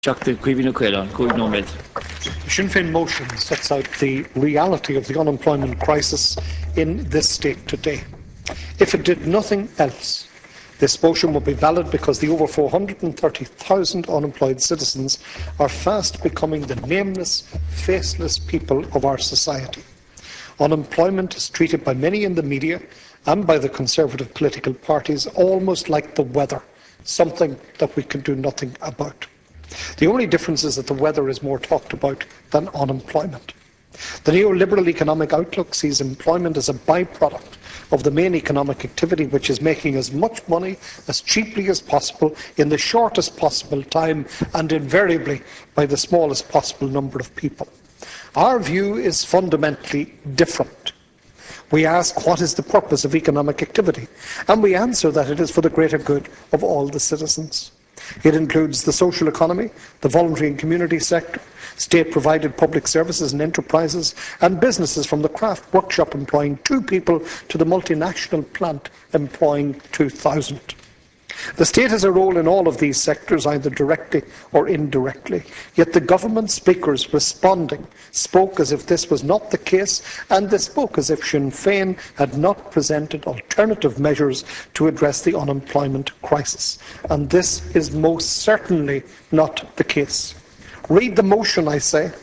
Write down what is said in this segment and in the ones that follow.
The Sinn Féin motion sets out the reality of the unemployment crisis in this state today. If it did nothing else, this motion would be valid because the over 430,000 unemployed citizens are fast becoming the nameless, faceless people of our society. Unemployment is treated by many in the media and by the Conservative political parties almost like the weather, something that we can do nothing about. The only difference is that the weather is more talked about than unemployment. The neoliberal economic outlook sees employment as a byproduct of the main economic activity, which is making as much money as cheaply as possible in the shortest possible time and invariably by the smallest possible number of people. Our view is fundamentally different. We ask, what is the purpose of economic activity? And we answer that it is for the greater good of all the citizens. It includes the social economy, the voluntary and community sector, state-provided public services and enterprises, and businesses from the craft workshop employing 2 people to the multinational plant employing 2,000. The state has a role in all of these sectors, either directly or indirectly. Yet the government speakers responding spoke as if this was not the case, and they spoke as if Sinn Féin had not presented alternative measures to address the unemployment crisis. And this is most certainly not the case. Read the motion, I say.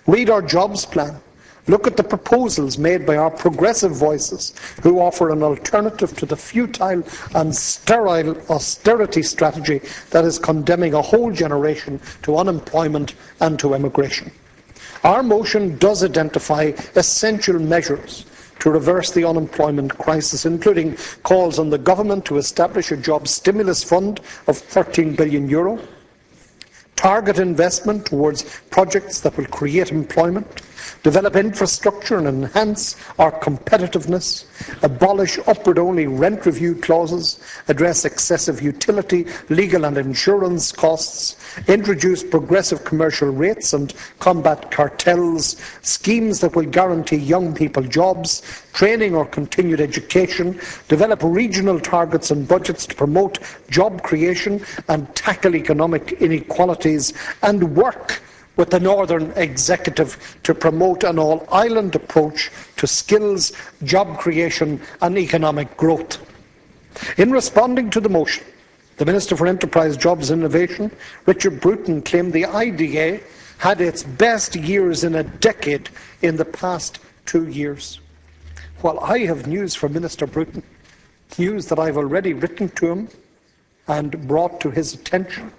Read our jobs plan. Look at the proposals made by our progressive voices who offer an alternative to the futile and sterile austerity strategy that is condemning a whole generation to unemployment and to emigration. Our motion does identify essential measures to reverse the unemployment crisis, including calls on the government to establish a job stimulus fund of €13 billion, target investment towards projects that will create employment, develop infrastructure and enhance our competitiveness, abolish upward-only rent review clauses, address excessive utility, legal and insurance costs, introduce progressive commercial rates and combat cartels, schemes that will guarantee young people jobs, training or continued education, develop regional targets and budgets to promote job creation and tackle economic inequalities, and work with the Northern Executive to promote an all-island approach to skills, job creation and economic growth. In responding to the motion, the Minister for Enterprise, Jobs and Innovation, Richard Bruton, claimed the IDA had its best years in a decade in the past 2 years. Well, I have news for Minister Bruton, news that I've already written to him and brought to his attention.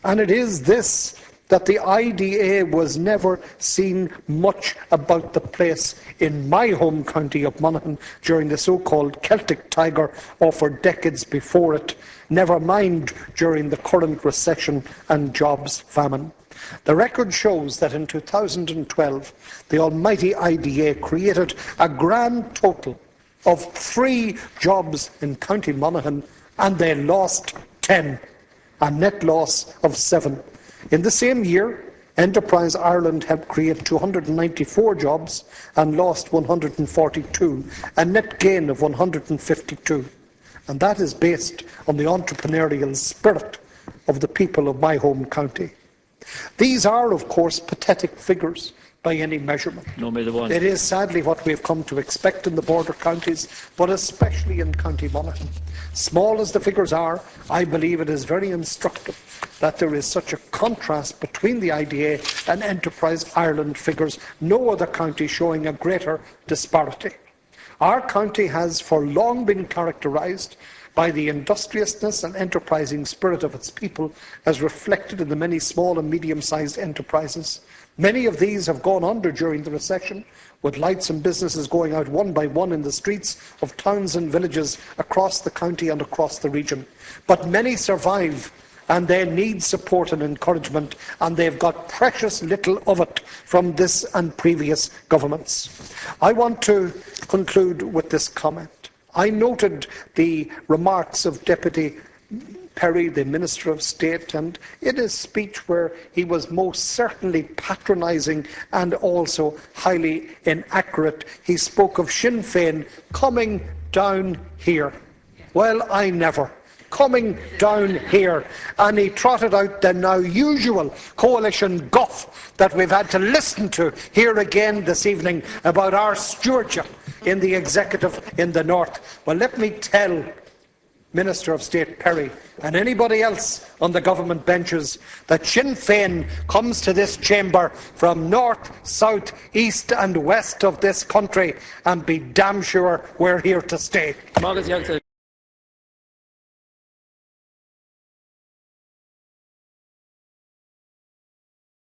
And it is this, that the IDA was never seen much about the place in my home county of Monaghan during the so-called Celtic Tiger or for decades before it, never mind during the current recession and jobs famine. The record shows that in 2012, the almighty IDA created a grand total of 3 jobs in County Monaghan, and they lost 10, a net loss of 7. In the same year, Enterprise Ireland helped create 294 jobs and lost 142, a net gain of 152. And that is based on the entrepreneurial spirit of the people of my home county. These are, of course, pathetic figures by any measurement. It is sadly what we have come to expect in the border counties, but especially in County Monaghan. Small as the figures are, I believe it is very instructive that there is such a contrast between the IDA and Enterprise Ireland figures, no other county showing a greater disparity. Our county has for long been characterised by the industriousness and enterprising spirit of its people, as reflected in the many small and medium-sized enterprises. Many of these have gone under during the recession, with lights and businesses going out one by one in the streets of towns and villages across the county and across the region. But many survive, and they need support and encouragement, and they've got precious little of it from this and previous governments. I want to conclude with this comment. I noted the remarks of Deputy Perry, the Minister of State, and in his speech where he was most certainly patronising and also highly inaccurate, he spoke of Sinn Féin coming down here. Well, I never. coming down here, and he trotted out the now usual coalition guff that we've had to listen to here again this evening about our stewardship in the executive in the north. Well, let me tell Minister of State Perry and anybody else on the government benches that Sinn Féin comes to this chamber from north, south, east and west of this country, and be damn sure we're here to stay.